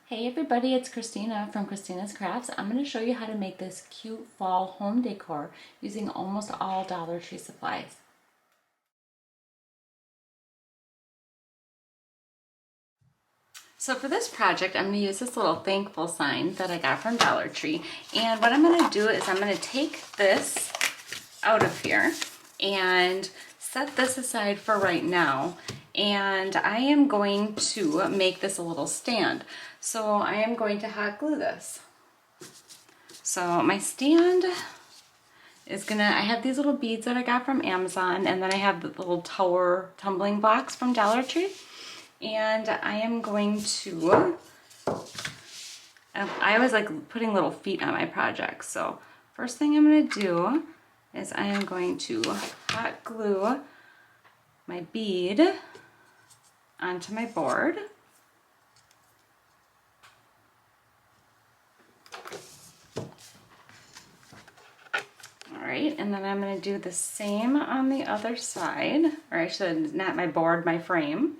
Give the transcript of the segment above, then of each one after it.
Hey everybody, it's Christina from Christina's Crafts. I'm going to show you how to make this cute fall home decor using almost all Dollar Tree supplies. So for this project, I'm going to use this little thankful sign that I got from Dollar Tree. And what I'm going to do is I'm going to take this out of here and set this aside for right now. And I am going to make this a little stand. So I am going to hot glue this. So my stand is I have these little beads that I got from Amazon, and then I have the little tower tumbling blocks from Dollar Tree. And I am going to, I always like putting little feet on my projects. So first thing I'm gonna do is I am going to hot glue my bead onto my board. All right, and then I'm going to do the same on the other side, or I should, not my board, my frame.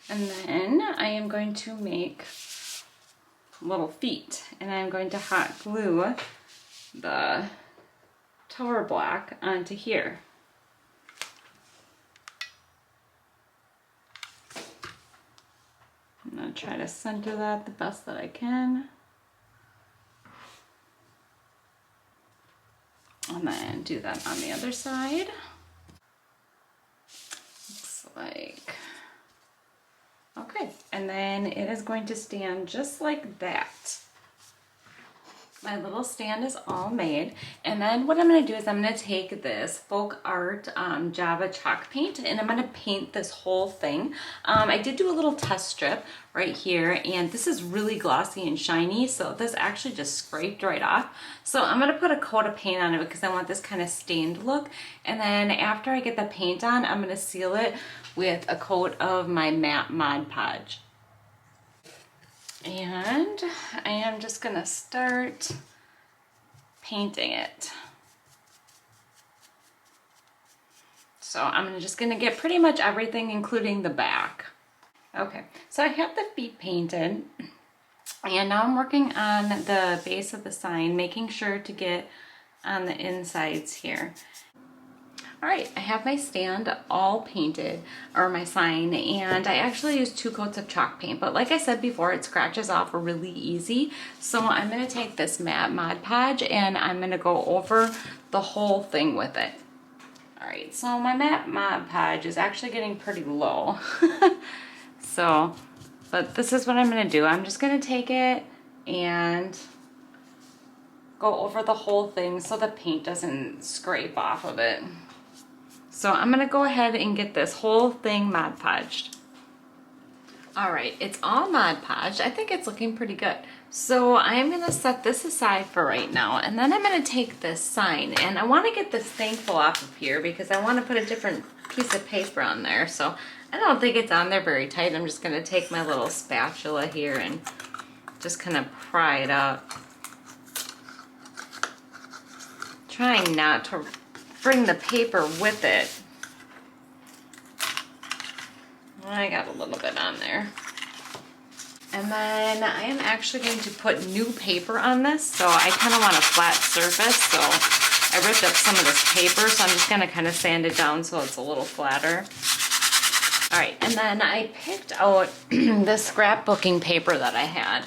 And then I am going to make little feet, and I'm going to hot glue the tower block onto here. I'm going to try to center that the best that I can. And then do that on the other side. Looks like, okay. And then it is going to stand just like that. My little stand is all made, and then what I'm going to do is I'm going to take this folk art Java chalk paint, and I'm going to paint this whole thing. I did do a little test strip right here, and this is really glossy and shiny, so this actually just scraped right off. So I'm going to put a coat of paint on it because I want this kind of stained look, and then after I get the paint on, I'm going to seal it with a coat of my matte Mod Podge. And I am just gonna start painting it. So I'm just gonna get pretty much everything, including the back. Okay, so I have the feet painted, and now I'm working on the base of the sign, making sure to get on the insides here. All right, I have my stand all painted, or my sign, and I actually used 2 coats of chalk paint, but like I said before, it scratches off really easy. So I'm gonna take this matte Mod Podge and I'm gonna go over the whole thing with it. All right, so my matte Mod Podge is actually getting pretty low. So, but this is what I'm gonna do. I'm just gonna take it and go over the whole thing so the paint doesn't scrape off of it. So I'm gonna go ahead and get this whole thing Mod Podged. All right, it's all Mod Podged. I think it's looking pretty good. So I am gonna set this aside for right now, and then I'm gonna take this sign, and I wanna get this thankful off of here because I wanna put a different piece of paper on there. So I don't think it's on there very tight. I'm just gonna take my little spatula here and just kind of pry it up. Trying not to bring the paper with it. I got a little bit on there. And then I am actually going to put new paper on this, so I kind of want a flat surface, so I ripped up some of this paper, so I'm just going to kind of sand it down so it's a little flatter. Alright, and then I picked out this scrapbooking paper that I had.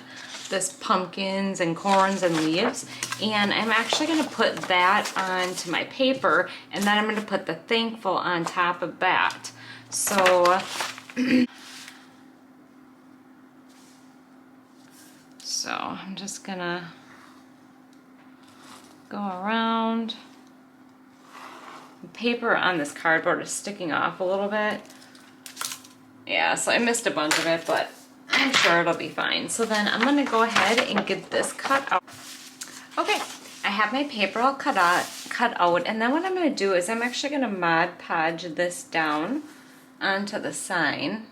This pumpkins and corns and leaves, and I'm actually going to put that onto my paper, and then I'm going to put the thankful on top of that. So I'm just gonna go around. The paper on this cardboard is sticking off a little bit. Yeah, so I missed a bunch of it, but I'm sure it'll be fine. So then I'm gonna go ahead and get this cut out. Okay, I have my paper all cut out, and then what I'm gonna do is I'm actually gonna Mod Podge this down onto the sign.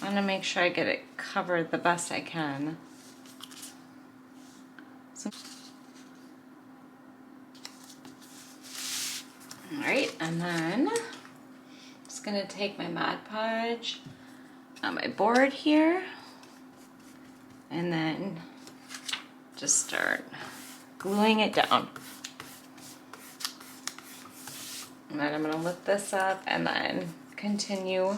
I wanna make sure I get it covered the best I can. All right, and then I'm just gonna take my Mod Podge on my board here and then just start gluing it down. And then I'm gonna lift this up and then continue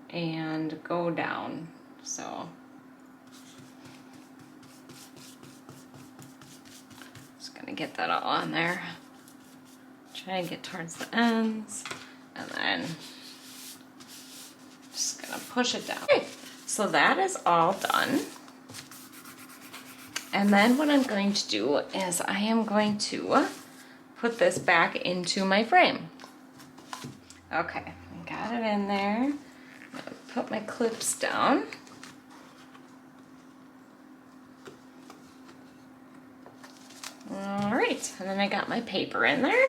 and go down. So just gonna get that all on there. Try and get towards the ends and then just gonna push it down. Okay, so that is all done. And then what I'm going to do is I am going to put this back into my frame. Okay, I got it in there. I'm gonna put my clips down. All right, and then I got my paper in there.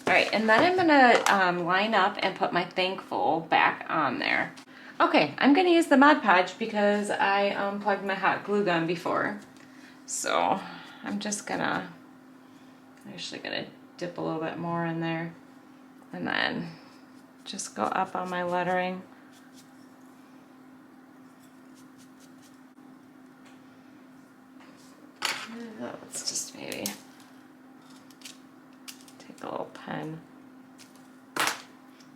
All right, and then I'm gonna line up and put my thankful back on there. Okay, I'm gonna use the Mod Podge because I unplugged my hot glue gun before. So I'm actually gonna dip a little bit more in there and then just go up on my lettering. Let's just maybe take a little pen.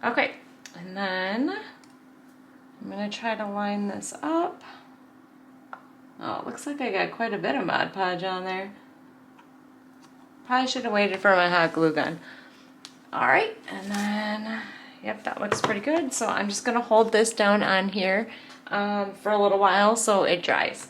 Okay, and then I'm gonna try to line this up. Oh, it looks like I got quite a bit of Mod Podge on there. Probably should have waited for my hot glue gun. All right, and then, yep, that looks pretty good. So I'm just gonna hold this down on here for a little while so it dries.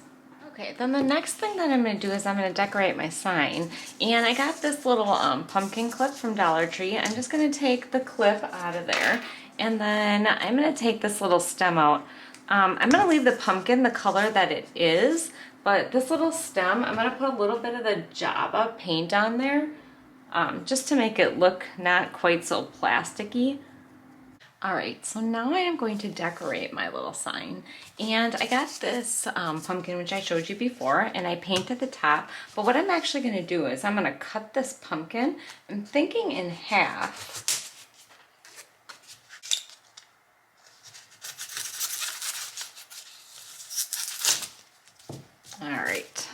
Okay, then the next thing that I'm gonna do is I'm gonna decorate my sign. And I got this little pumpkin clip from Dollar Tree. I'm just gonna take the clip out of there and then I'm gonna take this little stem out. I'm gonna leave the pumpkin the color that it is, but this little stem, I'm gonna put a little bit of the Java paint on there just to make it look not quite so plasticky. All right, so now I am going to decorate my little sign. And I got this pumpkin, which I showed you before, and I painted the top. But what I'm actually gonna do is I'm gonna cut this pumpkin, I'm thinking in half. All right,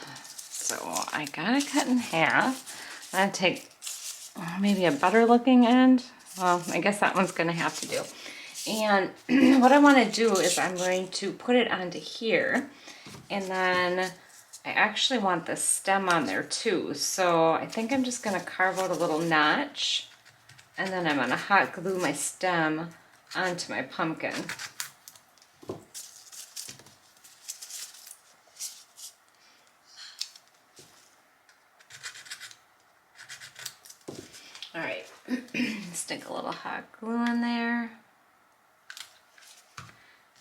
so I got it cut in half. I'm gonna take maybe a better looking end. Well, I guess that one's gonna have to do. And what I wanna do is I'm going to put it onto here and then I actually want the stem on there too. So I think I'm just gonna carve out a little notch and then I'm gonna hot glue my stem onto my pumpkin. All right, stick a little hot glue in there.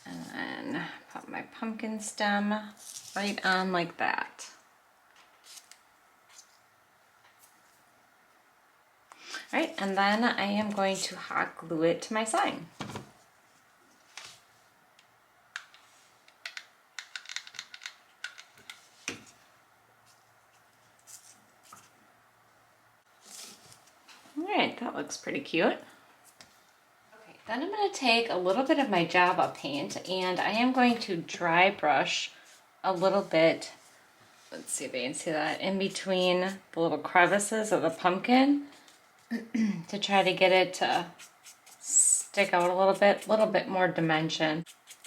And then put my pumpkin stem right on like that. All right, and then I am going to hot glue it to my sign. All right, that looks pretty cute. Then I'm going to take a little bit of my Java paint and I am going to dry brush a little bit, let's see if you can see that, in between the little crevices of the pumpkin to try to get it to stick out a little bit more dimension.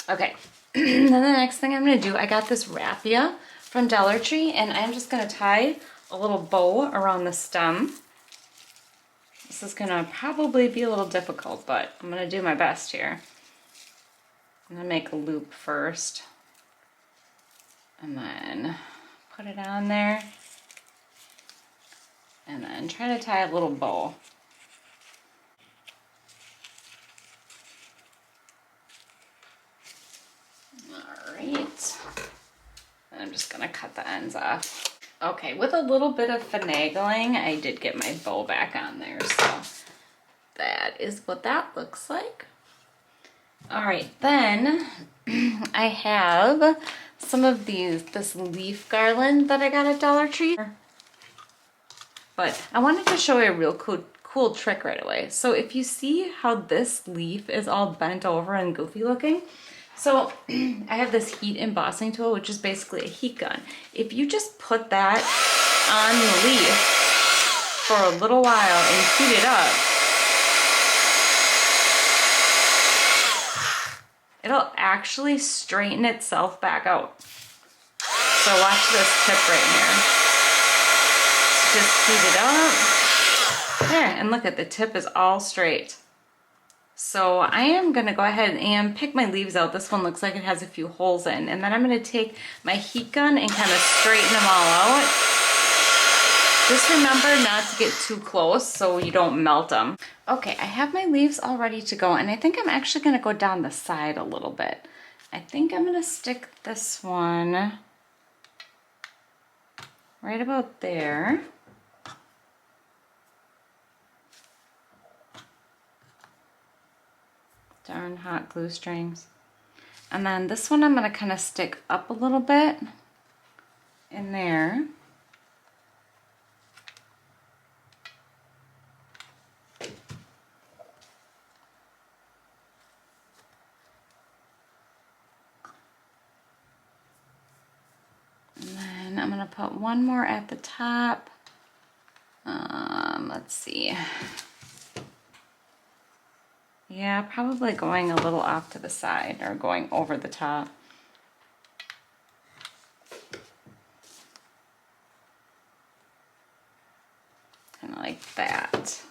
Okay, then the next thing I'm going to do, I got this raffia from Dollar Tree and I'm just going to tie a little bow around the stem. This is gonna probably be a little difficult, but I'm gonna do my best here. I'm gonna make a loop first and then put it on there and then try to tie a little bow. All right, and I'm just gonna cut the ends off. Okay, with a little bit of finagling, I did get my bow back on there, so that is what that looks like. All right, then I have some of this leaf garland that I got at Dollar Tree. But I wanted to show you a real cool trick right away. So if you see how this leaf is all bent over and goofy looking, so I have this heat embossing tool, which is basically a heat gun. If you just put that on the leaf for a little while and heat it up, it'll actually straighten itself back out. So watch this tip right here. Just heat it up. There, and look at the tip is all straight. So I am gonna go ahead and pick my leaves out. This one looks like it has a few holes in. And then I'm gonna take my heat gun and kind of straighten them all out. Just remember not to get too close so you don't melt them. Okay, I have my leaves all ready to go, and I think I'm actually gonna go down the side a little bit. I think I'm gonna stick this one right about there. Darn hot glue strings. And then this one I'm gonna kind of stick up a little bit in there. And then I'm gonna put one more at the top. Let's see. Yeah, probably going a little off to the side or going over the top. Kind of like that.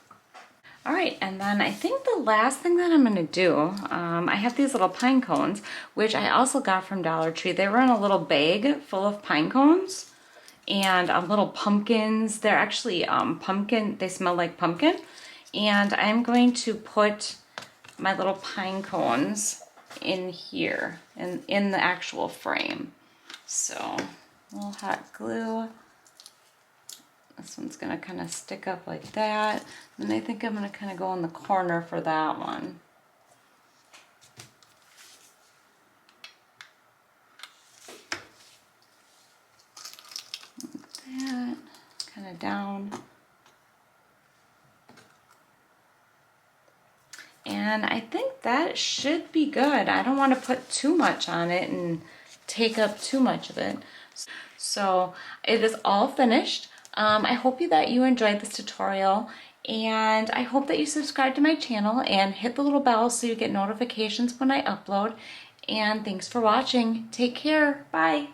All right, and then I think the last thing that I'm gonna do, I have these little pine cones, which I also got from Dollar Tree. They were in a little bag full of pine cones and little pumpkins. They're actually pumpkin, they smell like pumpkin. And I'm going to put my little pine cones in here, in the actual frame. So, a little hot glue. This one's gonna kind of stick up like that. And I think I'm gonna kind of go in the corner for that one. Like that, kind of down. And I think that should be good. I don't want to put too much on it and take up too much of it. So it is all finished. I hope that you enjoyed this tutorial, and I hope that you subscribe to my channel and hit the little bell so you get notifications when I upload. And thanks for watching. Take care. Bye.